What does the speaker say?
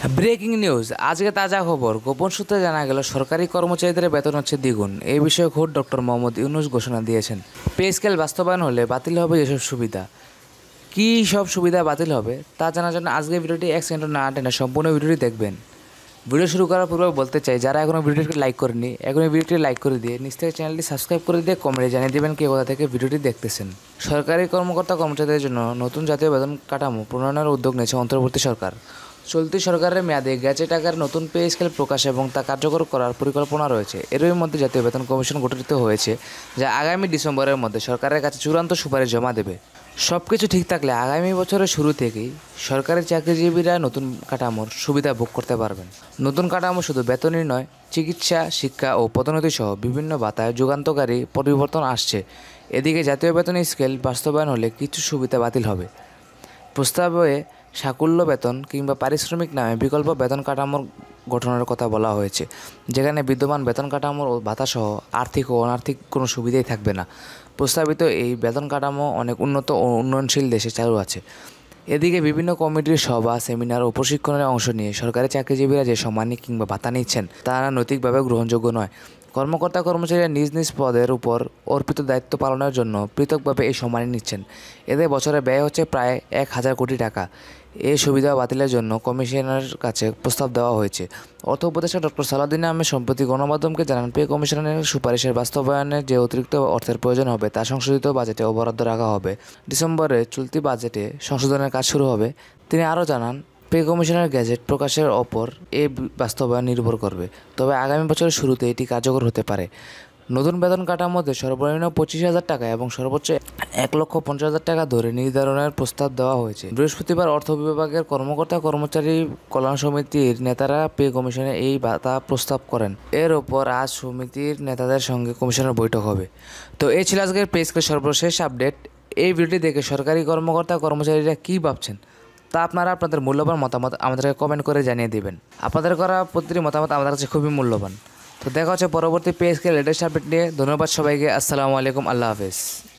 Breaking news, আজকে তাজা খবর। গোপন সূত্রে জানা গেল সরকারি কর্মচারীদের বেতন হচ্ছে দ্বিগুণ। এই বিষয়ে খোদ ডক্টর মোহাম্মদ ইউনূস ঘোষণা দিয়েছেন। পে স্কেল বাস্তবায়ন হলে বাতিল হবে এসব সুবিধা। কী সব সুবিধা বাতিল হবে তা জানার জন্য আজকে ভিডিওটি এক সেকেন্ড না টেনে সম্পূর্ণ ভিডিওটি দেখবেন। ভিডিও শুরু করার পূর্বে বলতে চাই, যারা এখনও ভিডিওটি লাইক করেনি এখনই ভিডিওটি লাইক করে দিয়ে নিচ থেকে চ্যানেলটি সাবস্ক্রাইব করে দিয়ে কমেন্টে জানিয়ে দেবেন কে কোথা থেকে ভিডিওটি দেখতেছেন। সরকারি কর্মকর্তা কর্মচারীদের জন্য নতুন জাতীয় বেতন কাঠামো প্রণয়নের উদ্যোগ নিয়েছে অন্তর্বর্তী সরকার। চলতি সরকারের মেয়াদে গেজেট আকারে নতুন পে স্কেল প্রকাশ এবং তা কার্যকর করার পরিকল্পনা রয়েছে। এরই মধ্যে জাতীয় বেতন কমিশন গঠিত হয়েছে, যা আগামী ডিসেম্বরের মধ্যে সরকারের কাছে চূড়ান্ত সুপারিশ জমা দেবে। সব কিছু ঠিক থাকলে আগামী বছরের শুরু থেকেই সরকারি চাকরিজীবীরা নতুন কাঠামোর সুবিধা ভোগ করতে পারবেন। নতুন কাঠামো শুধু বেতনই নয়, চিকিৎসা, শিক্ষা ও পদোন্নতি সহ বিভিন্ন ভাতায় যুগান্তকারী পরিবর্তন আসছে। এদিকে জাতীয় বেতন স্কেল বাস্তবায়ন হলে কিছু সুবিধা বাতিল হবে। প্রস্তাবে সাকুল্য বেতন কিংবা পারিশ্রমিক নামে বিকল্প বেতন কাঠামোর গঠনের কথা বলা হয়েছে, যেখানে বিদ্যমান বেতন কাঠামোর ভাতাসহ আর্থিক ও অনার্থিক কোনো সুবিধাই থাকবে না। প্রস্তাবিত এই বেতন কাঠামো অনেক উন্নত ও উন্নয়নশীল দেশে চালু আছে। এদিকে বিভিন্ন কমিটির সভা, সেমিনার ও প্রশিক্ষণে অংশ নিয়ে সরকারি চাকরিজীবীরা যে সম্মানী কিংবা ভাতা নিচ্ছেন তা নৈতিকভাবে গ্রহণযোগ্য নয়। কর্মকর্তা কর্মচারীরা নিজ নিজ পদের উপর অর্পিত দায়িত্ব পালনের জন্য পৃথকভাবে এই সম্মানী নিচ্ছেন। এতে বছরে ব্যয় হচ্ছে প্রায় 1,000 কোটি টাকা। এই সুবিধা বাতিলের জন্য কমিশনের কাছে প্রস্তাব দেওয়া হয়েছে। অর্থ উপদেষ্টা ডক্টর সালাউদ্দিন আহমেদ সম্প্রতি গণমাধ্যমকে জানান, পে কমিশনের সুপারিশের বাস্তবায়নে যে অতিরিক্ত অর্থের প্রয়োজন হবে তা সংশোধিত বাজেটে বরাদ্দ রাখা হবে। ডিসেম্বরে চলতি বাজেটে সংশোধনের কাজ শুরু হবে। তিনি আরও জানান, পে কমিশনের গেজেট প্রকাশের ওপর এই বাস্তবায়ন নির্ভর করবে, তবে আগামী বছরের শুরুতে এটি কার্যকর হতে পারে। নতুন বেতন কাঠামোতে সর্বনিম্ন 25,000 টাকা এবং সর্বোচ্চ 1,50,000 টাকা ধরে নির্ধারণের প্রস্তাব দেওয়া হয়েছে। বৃহস্পতিবার অর্থ বিভাগের কর্মকর্তা কর্মচারী কল্যাণ সমিতির নেতারা পে কমিশনে এই ভাতা প্রস্তাব করেন। এর ওপর আজ সমিতির নেতাদের সঙ্গে কমিশনের বৈঠক হবে। তো এই ছিল আজকের পে স্কেলের সর্বশেষ আপডেট। এই ভিডিওটি দেখে সরকারি কর্মকর্তা কর্মচারীরা কী ভাবছেন তা আপনারা আপনাদের মূল্যবান মতামত আমাদেরকে কমেন্ট করে জানিয়ে দেবেন। আপনাদের করা প্রতিটি মতামত আমাদের কাছে খুবই মূল্যবান। তো দেখা হচ্ছে পরবর্তী পে স্কেল লেটেস্ট আপডেট নিয়ে। ধন্যবাদ সবাইকে। আসসালামু আলাইকুম। আল্লাহ হাফেজ।